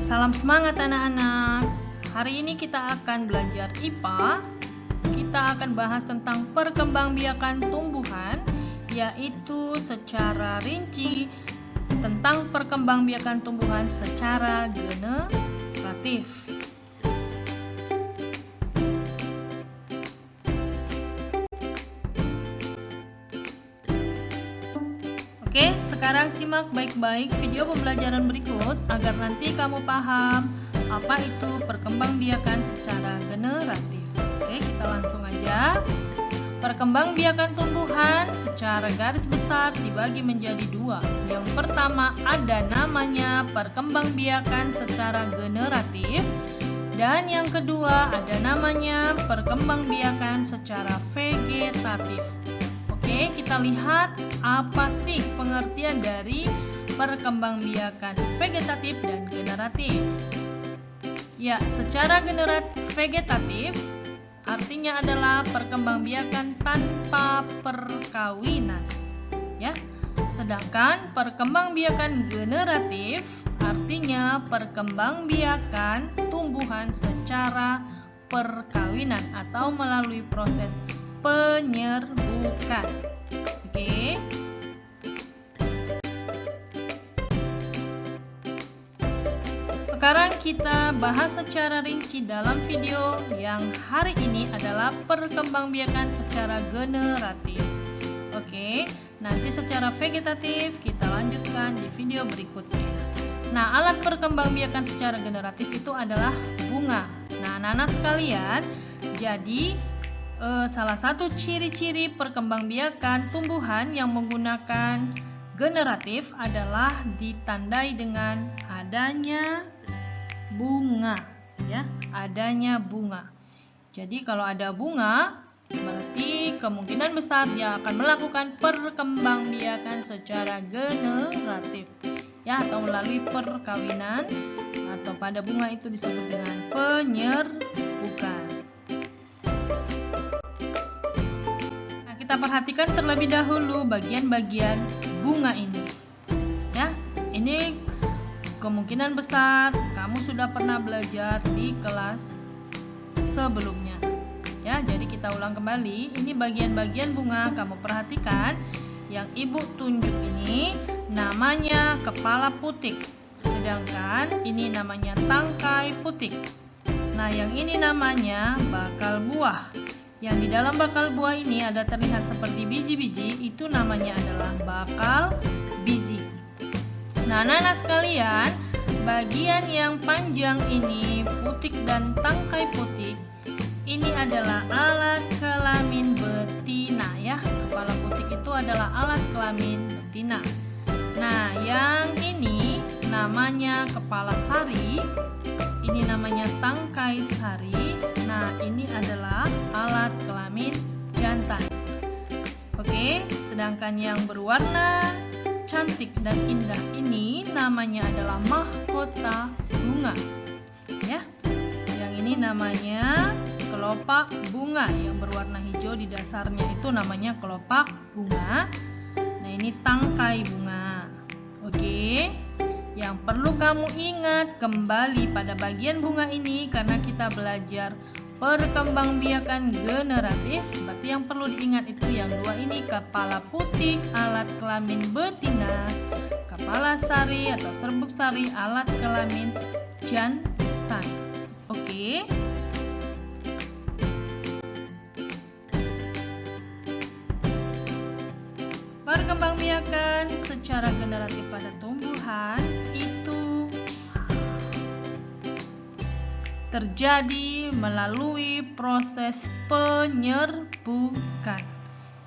Salam semangat anak-anak. Hari ini kita akan belajar IPA. Kita akan bahas tentang perkembangbiakan tumbuhan, yaitu secara rinci tentang perkembangbiakan tumbuhan secara generatif. Oke, sekarang simak baik-baik video pembelajaran berikut agar nanti kamu paham apa itu perkembangbiakan secara generatif. Oke, kita langsung aja. Perkembangbiakan tumbuhan secara garis besar dibagi menjadi dua. Yang pertama ada namanya perkembangbiakan secara generatif, dan yang kedua ada namanya perkembangbiakan secara vegetatif. Oke, kita lihat apa sih pengertian dari perkembangbiakan vegetatif dan generatif. Ya, secara vegetatif artinya adalah perkembangbiakan tanpa perkawinan. Ya. Sedangkan perkembangbiakan generatif artinya perkembangbiakan tumbuhan secara perkawinan atau melalui proses penyerbukan. Oke. Sekarang kita bahas secara rinci dalam video yang hari ini adalah perkembangbiakan secara generatif. Oke, nanti secara vegetatif kita lanjutkan di video berikutnya. Nah, alat perkembangbiakan secara generatif itu adalah bunga. Nah, anak-anak sekalian, jadi salah satu ciri-ciri perkembangbiakan tumbuhan yang menggunakan generatif adalah ditandai dengan adanya bunga, ya, adanya bunga. Jadi kalau ada bunga, berarti kemungkinan besar dia akan melakukan perkembangbiakan secara generatif, ya, atau melalui perkawinan, atau pada bunga itu disebut dengan penyerbukan. Kita perhatikan terlebih dahulu bagian-bagian bunga ini. Ya, ini kemungkinan besar kamu sudah pernah belajar di kelas sebelumnya. Ya, jadi kita ulang kembali. Ini bagian-bagian bunga, kamu perhatikan. Yang ibu tunjuk ini namanya kepala putik. Sedangkan ini namanya tangkai putik. Nah, yang ini namanya bakal buah. Yang di dalam bakal buah ini ada terlihat seperti biji-biji, itu namanya adalah bakal biji. Nah, anak-anak sekalian, bagian yang panjang ini, putik dan tangkai putik, ini adalah alat kelamin betina, ya. Kepala putik itu adalah alat kelamin betina. Nah, yang ini namanya kepala sari, ini namanya tangkai sari. Nah, ini adalah alat kelamin jantan. Oke, sedangkan yang berwarna cantik dan indah ini namanya adalah mahkota bunga. Ya. Yang ini namanya kelopak bunga yang berwarna hijau di dasarnya itu namanya kelopak bunga. Nah, ini tangkai bunga. Oke. Yang perlu kamu ingat kembali pada bagian bunga ini karena kita belajar perkembangbiakan generatif. Berarti yang perlu diingat itu yang dua ini, kepala putik alat kelamin betina, kepala sari atau serbuk sari alat kelamin jantan. Oke. Perkembangbiakan secara generatif pada tumbuhan itu terjadi melalui proses penyerbukan.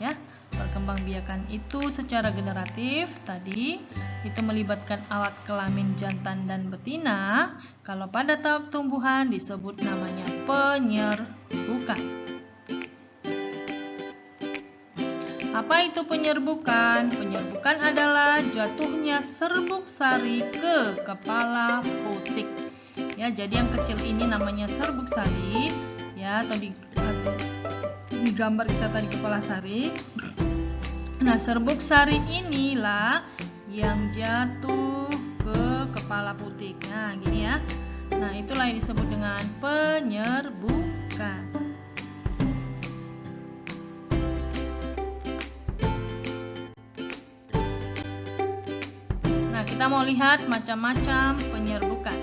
Ya, perkembangbiakan itu secara generatif tadi itu melibatkan alat kelamin jantan dan betina. Kalau pada tahap tumbuhan disebut namanya penyerbukan. Apa itu penyerbukan? Penyerbukan adalah jatuhnya serbuk sari ke kepala putik. Ya, jadi yang kecil ini namanya serbuk sari, ya, atau di gambar kita tadi kepala sari. Nah, serbuk sari inilah yang jatuh ke kepala putik. Nah, gini ya. Nah, itulah yang disebut dengan penyerbukan. Nah, kita mau lihat macam-macam penyerbukan.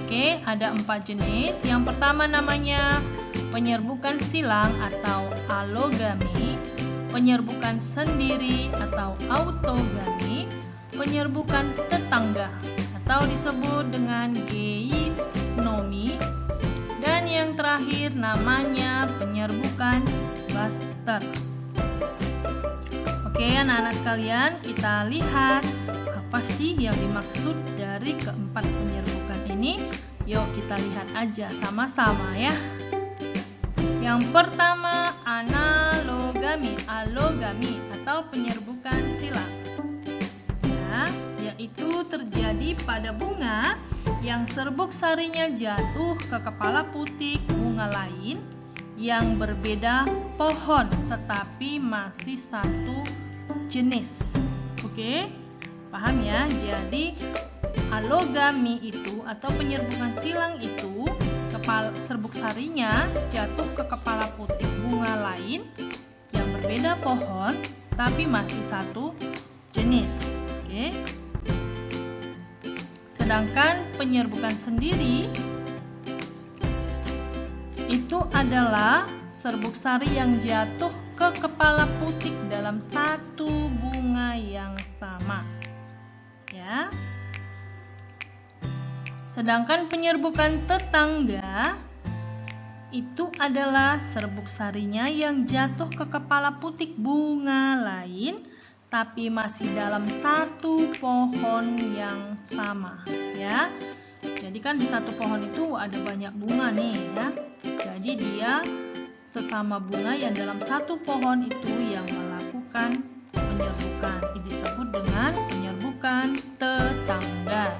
Oke, ada 4 jenis. Yang pertama namanya penyerbukan silang atau alogami, penyerbukan sendiri atau autogami, penyerbukan tetangga atau disebut dengan geinomi, dan yang terakhir namanya penyerbukan baster. Oke, anak-anak sekalian, kita lihat apa sih yang dimaksud dari keempat penyerbukan ini. Yuk kita lihat aja sama-sama ya. Yang pertama analogami, alogami atau penyerbukan silang. Ya, yaitu terjadi pada bunga yang serbuk sarinya jatuh ke kepala putik bunga lain yang berbeda pohon tetapi masih satu jenis. Oke, paham ya? Jadi alogami itu atau penyerbukan silang itu serbuk sarinya jatuh ke kepala putik bunga lain yang berbeda pohon tapi masih satu jenis. Oke. Sedangkan penyerbukan sendiri itu adalah serbuk sari yang jatuh ke kepala putik dalam satu bunga yang sama. Ya. Sedangkan penyerbukan tetangga itu adalah serbuk sarinya yang jatuh ke kepala putik bunga lain tapi masih dalam satu pohon yang sama, ya. Jadi kan di satu pohon itu ada banyak bunga nih, ya. Jadi dia sesama bunga yang dalam satu pohon itu yang melakukan penyerbukan. Ini disebut dengan penyerbukan tetangga.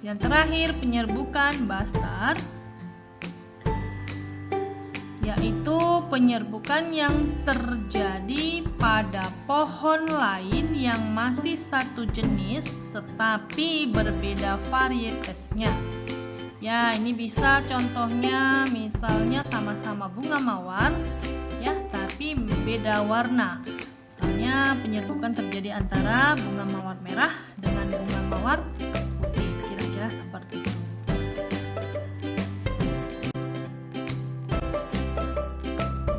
Yang terakhir penyerbukan baster, yaitu penyerbukan yang terjadi pada pohon lain yang masih satu jenis tetapi berbeda varietasnya. Ya, ini bisa contohnya misalnya sama-sama bunga mawar ya, tapi beda warna. Misalnya penyerbukan terjadi antara bunga mawar merah dengan bunga mawar putih, kira-kira seperti itu.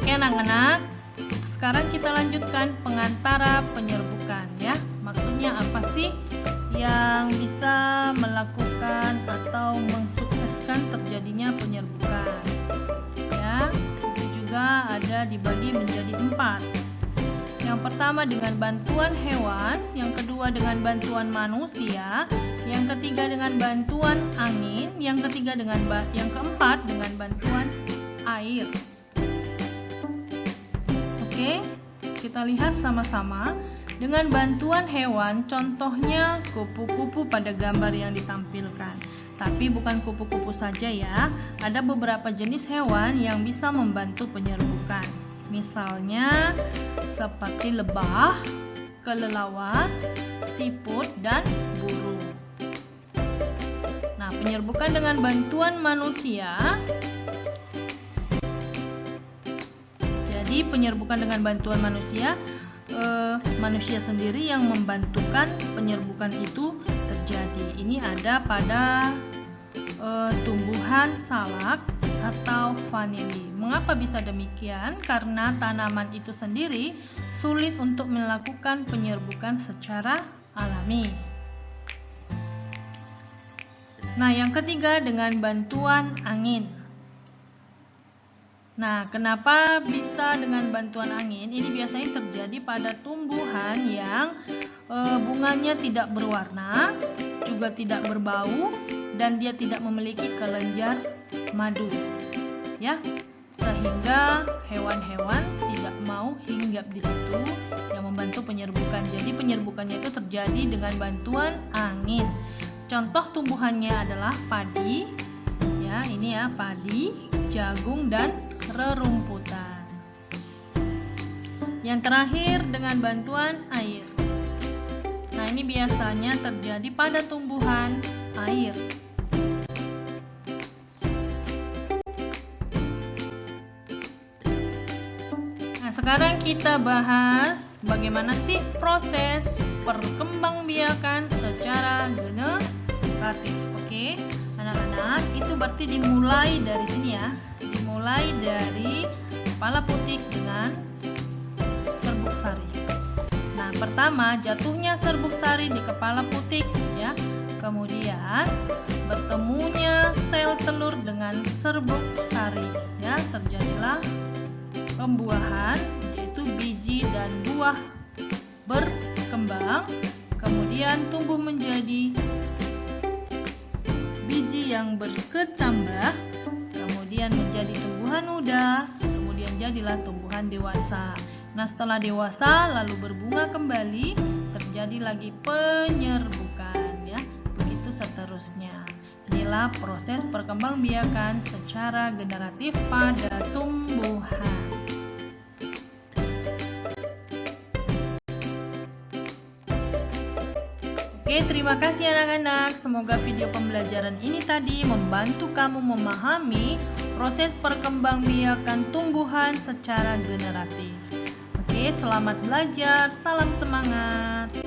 Oke anak-anak, sekarang kita lanjutkan pengantara penyerbukan ya. Maksudnya apa sih yang bisa melakukan atau mensukseskan terjadinya penyerbukan? Ya, itu juga ada dibagi menjadi 4. Yang pertama dengan bantuan hewan, yang kedua dengan bantuan manusia, yang ketiga dengan bantuan angin, yang keempat dengan bantuan air. Oke, kita lihat sama-sama. Dengan bantuan hewan, contohnya kupu-kupu pada gambar yang ditampilkan. Tapi bukan kupu-kupu saja ya, ada beberapa jenis hewan yang bisa membantu penyerbukan. Misalnya seperti lebah, kelelawar, siput, dan burung. Nah, penyerbukan dengan bantuan manusia. Jadi penyerbukan dengan bantuan manusia, manusia sendiri yang membantukan penyerbukan itu terjadi. Ini ada pada tumbuhan salak atau vanili. Mengapa bisa demikian? Karena tanaman itu sendiri sulit untuk melakukan penyerbukan secara alami. Nah, yang ketiga dengan bantuan angin. Nah, kenapa bisa dengan bantuan angin? Ini biasanya terjadi pada tumbuhan yang bunganya tidak berwarna, juga tidak berbau, dan dia tidak memiliki kelenjar madu. Ya, sehingga hewan-hewan tidak mau hinggap di situ yang membantu penyerbukan. Jadi penyerbukannya itu terjadi dengan bantuan angin. Contoh tumbuhannya adalah padi. Ya, ini ya, padi, jagung, dan rerumputan. Yang terakhir dengan bantuan air. Nah, ini biasanya terjadi pada tumbuhan air. Nah, sekarang kita bahas bagaimana sih proses perkembangbiakan secara generatif. Oke, anak-anak, itu berarti dimulai dari sini ya. Dimulai dari kepala putik dengan serbuk sari. Nah, pertama jatuhnya serbuk sari di kepala putik ya. Kemudian bertemunya sel telur dengan serbuk sari ya, terjadilah pembuahan, yaitu biji dan buah berkembang, kemudian tumbuh menjadi biji yang berkecambah, kemudian menjadi tumbuhan muda, kemudian jadilah tumbuhan dewasa. Nah, setelah dewasa lalu berbunga kembali, terjadi lagi penyerbukan ya, begitu seterusnya. Inilah proses perkembangbiakan secara generatif pada tumbuhan. Oke, terima kasih anak-anak. Semoga video pembelajaran ini tadi membantu kamu memahami proses perkembangbiakan tumbuhan secara generatif. Oke, selamat belajar. Salam semangat.